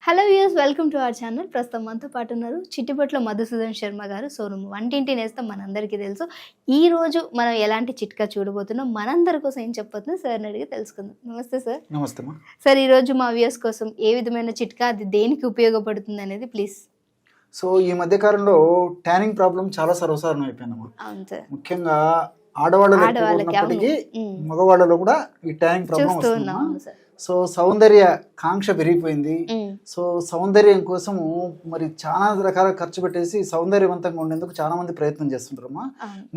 Hello views, welcome to our channel. ప్రస్తుతం మనతో పాటు ఉన్నారు చిట్టిపట్ల మధుసూదన్ శర్మ గారు. సో వంటింటి నేస్తం మనందరికీ తెలుసు. ఈ రోజు మనం ఎలాంటి చిట్కా చూడబోతున్నాం, మనందరి కోసం ఏం చెప్పబోతున్నాం సార్ని అడిగి తెలుసుకుందాం. నమస్తే సార్. నమస్తే సార్, ఈ రోజు మా వ్యూస్ కోసం ఏ విధమైన చిట్కా, అది దేనికి ఉపయోగపడుతుంది అనేది ప్లీజ్. సో ఈ మధ్య కాలంలో ట్యానింగ్ ప్రాబ్లం చాలా సర్వసాధారణం అయిపోయిందమ్మా. అవును సార్. ముఖ్యంగా ఆడవాళ్ళకి మగవాళ్ళలో కూడా ఈ ట్యానింగ్ ప్రాబ్లం వస్తుంది. సో సౌందర్య కాంక్ష పెరిగిపోయింది. సో సౌందర్యం కోసము మరి చాలా రకాల ఖర్చు పెట్టేసి సౌందర్యవంతంగా ఉండేందుకు చాలా మంది ప్రయత్నం చేస్తుంటారమ్మా.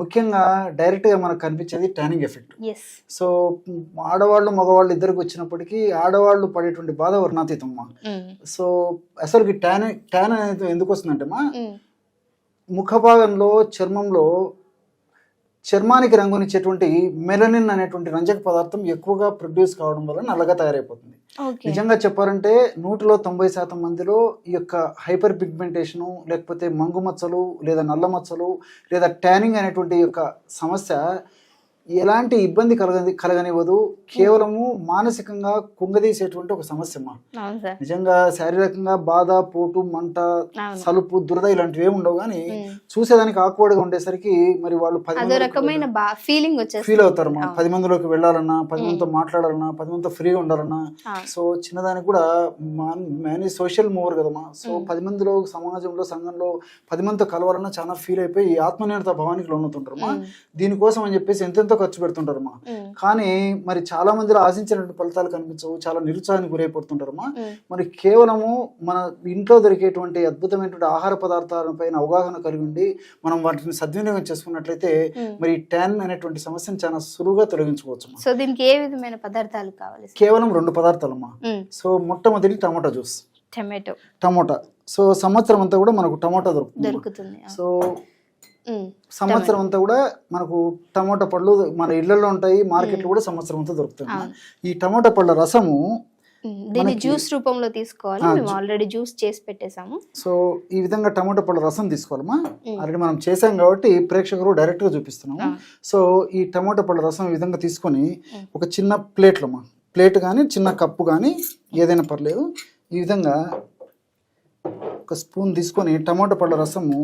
ముఖ్యంగా డైరెక్ట్ గా మనకు కనిపించేది ట్యానింగ్ ఎఫెక్ట్. సో ఆడవాళ్ళు మగవాళ్ళు ఇద్దరికి వచ్చినప్పటికీ ఆడవాళ్ళు పడేటువంటి బాధ వర్ణాతీతమ్మా. సో అసలు ట్యాన్ అనేది ఎందుకు వస్తుందంటేమా, ముఖ భాగంలో చర్మానికి రంగునిచ్చేటువంటి మెలనిన్ అనేటువంటి రంజక పదార్థం ఎక్కువగా ప్రొడ్యూస్ కావడం వల్ల నల్లగా తయారైపోతుంది. నిజంగా చెప్పాలంటే 90% మందిలో ఈ యొక్క హైపర్ పిగ్మెంటేషను, లేకపోతే మంగు మచ్చలు లేదా నల్ల మచ్చలు లేదా ట్యానింగ్ అనేటువంటి యొక్క సమస్య ఎలాంటి ఇబ్బంది కలగనివ్వదు. కేవలము మానసికంగా కుంగదీసేటువంటి ఒక సమస్య. నిజంగా శారీరకంగా బాధ, పోటు, మంట, సలుపు, దురద ఇలాంటివి ఏమి ఉండవు. కానీ చూసేదానికి ఆక్వర్డ్గా ఉండేసరికి మరి వాళ్ళు ఫీల్ అవుతారు. 10 మందిలోకి వెళ్ళాలన్నా, 10 మందితో మాట్లాడాలన్నా, 10 మందితో ఫ్రీగా ఉండాలన్నా. సో చిన్నదానికి కూడా మేనే సోషల్ మూవర్ కదమ్మా. సో 10 మందిలో సమాజంలో, సంఘంలో 10 మందితో కలవాలన్నా చాలా ఫీల్ అయిపోయి ఆత్మనిర్భరత భావానికి లోనవుతుంటారమ్మా. దీనికోసం అని చెప్పేసి ఎంతెంతో ఖర్చు పెడుతుంటారమ్మా. కానీ మరి చాలా మందిలో ఆశించినటువంటి ఫలితాలు కనిపించవు, చాలా నిరుత్సాహానికి గురైపోతుంటారమ్మా. మరి కేవలము మన ఇంట్లో దొరికేటువంటి అద్భుతమైనటువంటి ఆహార పదార్థాలపైన అవగాహన కలిగి ఉండి మనం వాటిని సద్వినియోగం చేసుకున్నట్లయితే మరి ట్యాన్ అనేటువంటి సమస్యను చాలా సులువుగా తొలగించుకోవచ్చు. సో దీనికి ఏ విధమైన పదార్థాలు కావాలి? కేవలం 2 పదార్థాలమ్మా. సో మొట్టమొదటి టమోటా జ్యూస్, టమోటా. సో సంవత్సరం అంతా కూడా మనకు టమోటా దొరుకుతుంది. సో సంవత్సరం అంతా కూడా మనకు టమోటా పళ్ళు మన ఇళ్లలో ఉంటాయి, మార్కెట్లో కూడా సంవత్సరం అంతా దొరుకుతుంది. ఈ టమోటా పళ్ళ రసము దీన్ని జ్యూస్ రూపంలో తీసుకోవాలి. మేము ఆల్రెడీ జ్యూస్ చేసి పెట్టేసాము. సో ఈ విధంగా టమోటా పళ్ళ రసం తీసుకోవాలమ్మా. ఆల్రెడీ మనం చేసాం కాబట్టి ప్రేక్షకులు డైరెక్ట్ గా చూపిస్తున్నాము. సో ఈ టమోటా పళ్ళ రసం ఈ విధంగా తీసుకొని ఒక చిన్న ప్లేట్ కానీ చిన్న కప్పు కానీ ఏదైనా పర్లేదు, ఈ విధంగా ఒక స్పూన్ తీసుకొని టమోటా పళ్ళ రసము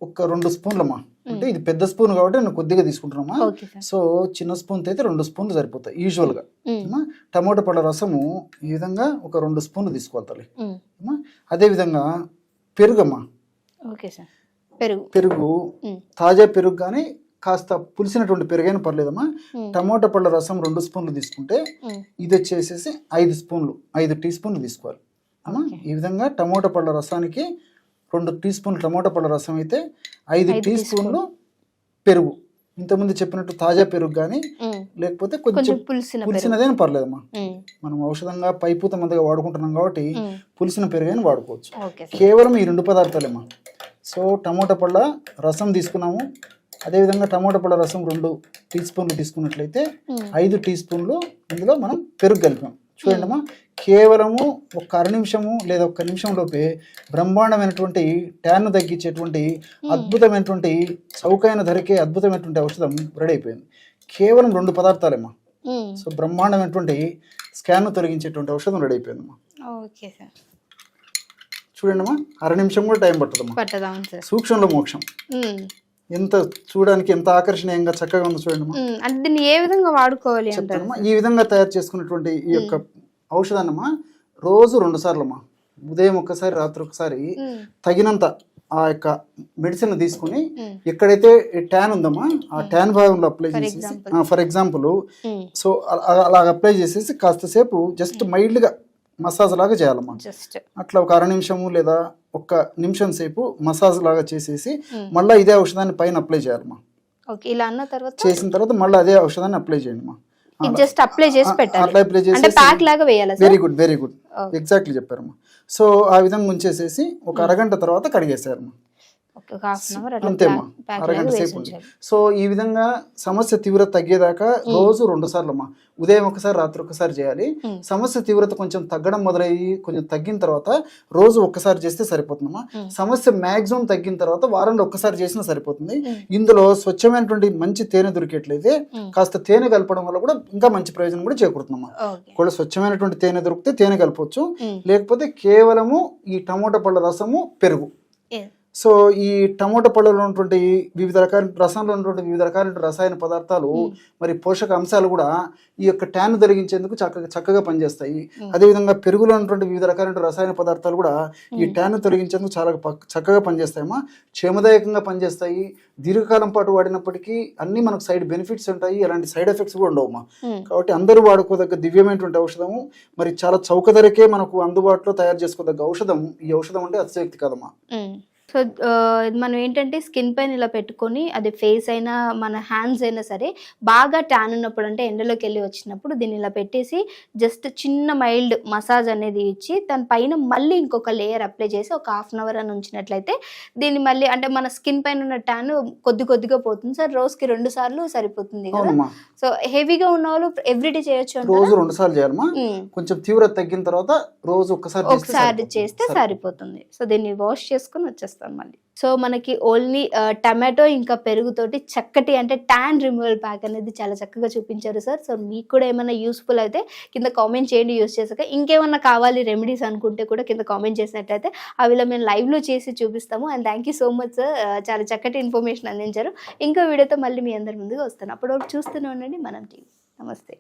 ఒక 2 స్పూన్లమ్మా. అంటే ఇది పెద్ద స్పూన్ కాబట్టి నేను కొద్దిగా తీసుకుంటున్నామా. సో చిన్న స్పూన్ అయితే 2 స్పూన్లు సరిపోతాయి యూజువల్ గా. టమోటా పళ్ళ రసము ఈ విధంగా ఒక 2 స్పూన్లు తీసుకోవాలి. అదే విధంగా పెరుగమ్మా. పెరుగు తాజా పెరుగు కానీ కాస్త పులిసినటువంటి పెరుగైనా పర్లేదమ్మా. టమోటా పళ్ళ రసం 2 స్పూన్లు తీసుకుంటే ఇది వచ్చేసేసి 5 టీ స్పూన్లు తీసుకోవాలి అమ్మా. ఈ విధంగా టమోటా పళ్ళ రసానికి 2 టీ స్పూన్లు టమోటా పళ్ళ రసం అయితే 5 టీ స్పూన్లు పెరుగు. ఇంతకుముందు చెప్పినట్టు తాజా పెరుగు కానీ లేకపోతే కొంచెం పులిసినదైనా పర్లేదమ్మా. మనం ఔషధంగా పైపూత మందగా వాడుకుంటున్నాం కాబట్టి పులిసిన పెరుగైనా వాడుకోవచ్చు. కేవలం ఈ 2 పదార్థాలేమ్మా. సో టమోటా పళ్ళ రసం తీసుకున్నాము. అదేవిధంగా టమోటా పళ్ళ రసం 2 టీ స్పూన్లు తీసుకున్నట్లయితే 5 టీ స్పూన్లు ఇందులో మనం పెరుగు కలిపాం. చూడండి అమ్మా, కేవలము ఒక అర నిమిషము లేదా 1 నిమిషం లోపే బ్రహ్మాండమైనటువంటి ట్యాన్ తగ్గించేటువంటి అద్భుతమైనటువంటి చౌకైన ధరకే అద్భుతమైనటువంటి ఔషధం రెడీ అయిపోయింది. కేవలం 2 పదార్థాలేమ్మా. సో బ్రహ్మాండమైనటువంటి స్కాన్ తొలగించేటువంటి ఔషధం రెడీ అయిపోయిందమ్మా. చూడండి అమ్మా, అర నిమిషం కూడా టైం పట్టదమ్మా. సూక్ష్మంలో మోక్షం. ఎంత చూడడానికి ఎంత ఆకర్షణీయంగా చక్కగా ఉంది చూడండి. దీన్ని ఏ విధంగా వాడుకోవాలి చెప్తానమ్మా. ఈ విధంగా తయారు చేసుకున్నటువంటి ఈ యొక్క ఔషధాన్నమ్మా రోజు 2 సార్లమ్మా, ఉదయం ఒకసారి రాత్రి ఒకసారి తగినంత ఆ యొక్క మెడిసిన్ తీసుకుని ఎక్కడైతే ట్యాన్ ఉందమ్మా ఆ ట్యాన్ భాగంలో అప్లై చేసేసి, ఫర్ ఎగ్జాంపుల్ సో అలా అప్లై చేసేసి కాస్త సేపు జస్ట్ మైల్డ్ గా మసాజ్ లాగా చేయాలమ్మా. అట్లా ఒక అర నిమిషము లేదా 1 నిమిషం సేపు మసాజ్ లాగా చేసేసి మళ్ళీ ఇదే ఔషధాన్ని పైన అప్లై చేయాలమ్మా. చేసిన తర్వాత మళ్ళీ అదే ఔషధాన్ని అప్లై చేయండి అమ్మా. వెరీ గుడ్ ఎగ్జాక్ట్లీ చెప్పారమ్మా. సో ఆ విధంగా ఉంచేసేసి ఒక అరగంట తర్వాత కడిగేసారమ్మా. ఒక హాఫ్ అన్ అవర్ అట్లా అంతేమ్మా, ప్యాక్ అరగంట లాగా సేపు వేసి ఉంది. ఉంచాలి. సో ఈ విధంగా సమస్య తీవ్రత తగ్గేదాకా రోజు 2 సార్లు అమ్మా, ఉదయం ఒకసారి రాత్రి ఒకసారి చేయాలి. సమస్య తీవ్రత కొంచెం తగ్గడం మొదలయ్యి కొంచెం తగ్గిన తర్వాత రోజు ఒక్కసారి చేస్తే సరిపోతుందమ్మా. సమస్య మాక్సిమం తగ్గిన తర్వాత వారంలో ఒక్కసారి చేసినా సరిపోతుంది. ఇందులో స్వచ్ఛమైనటువంటి మంచి తేనె దొరికేట్లయితే కాస్త తేనె కలపడం వల్ల కూడా ఇంకా మంచి ప్రయోజనం కూడా చేకూరుతుందమ్మా. కూడా స్వచ్ఛమైనటువంటి తేనె దొరికితే తేనె కలపవచ్చు, లేకపోతే కేవలము ఈ టమోటా పళ్ళ రసము, పెరుగు. సో ఈ టమోటా పళ్ళలో ఉన్నటువంటి వివిధ రకాల రసంలో ఉన్నటువంటి వివిధ రకాల రసాయన పదార్థాలు మరి పోషక అంశాలు కూడా ఈ యొక్క ట్యాన్ తొలగించేందుకు చక్కగా పనిచేస్తాయి. అదేవిధంగా పెరుగులో ఉన్నటువంటి వివిధ రకాల రసాయన పదార్థాలు కూడా ఈ ట్యాన్ తొలగించేందుకు చాలా చక్కగా పనిచేస్తాయమ్మా. క్షేమదాయకంగా పనిచేస్తాయి. దీర్ఘకాలం పాటు వాడినప్పటికీ అన్ని మనకు సైడ్ బెనిఫిట్స్ ఉంటాయి, ఎలాంటి సైడ్ ఎఫెక్ట్స్ కూడా ఉండవమ్మా. కాబట్టి అందరూ వాడుకోదగ్గ దివ్యమైనటువంటి ఔషధము, మరి చాలా చౌక ధరకే మనకు అందుబాటులో తయారు చేసుకోదగ్గ ఔషధం. ఈ ఔషధం అంటే అతిశక్తి కదమ్మా. సో మనం ఏంటంటే స్కిన్ పైన ఇలా పెట్టుకొని, అది ఫేస్ అయినా మన హ్యాండ్స్ అయినా సరే, బాగా ట్యాన్ ఉన్నప్పుడు అంటే ఎండలోకి వెళ్ళి వచ్చినప్పుడు దీన్ని ఇలా పెట్టేసి జస్ట్ చిన్న మైల్డ్ మసాజ్ అనేది ఇచ్చి దాని పైన మళ్ళీ ఇంకొక లేయర్ అప్లై చేసి ఒక హాఫ్ అన్ అవర్ అని ఉంచినట్లయితే దీన్ని మళ్ళీ అంటే మన స్కిన్ పైన ఉన్న ట్యాన్ కొద్దిగా పోతుంది సార్. రోజుకి 2 సార్లు సరిపోతుంది కదా. సో హెవీగా ఉన్న వాళ్ళు ఎవ్రీడే చేయొచ్చు, రోజు 2 సార్లు చేయాలమ్మా. కొంచెం తీవ్రత తగ్గిన తర్వాత రోజు ఒకసారి చేస్తే సరిపోతుంది. సో దీన్ని వాష్ చేసుకుని వచ్చేస్తాం మళ్ళీ. సో మనకి ఓన్లీ టమాటో ఇంకా పెరుగుతోటి చక్కటి అంటే ట్యాన్ రిమూవల్ ప్యాక్ అనేది చాలా చక్కగా చూపించారు సార్. సో మీకు కూడా ఏమైనా యూస్ఫుల్ అయితే కింద కామెంట్ చేయండి యూస్ చేసాక. ఇంకేమన్నా కావాలి రెమెడీస్ అనుకుంటే కూడా కింద కామెంట్ చేసినట్లయితే అవిలో మేము లైవ్లో చేసి చూపిస్తాము. And thank you so much sir, చాలా చక్కటి ఇన్ఫర్మేషన్ అందించారు. ఇంకో వీడియోతో మళ్ళీ మీ అందరి ముందుగా వస్తాను. అప్పటివరకు చూస్తూనే ఉండండి మనం టీవీ. నమస్తే.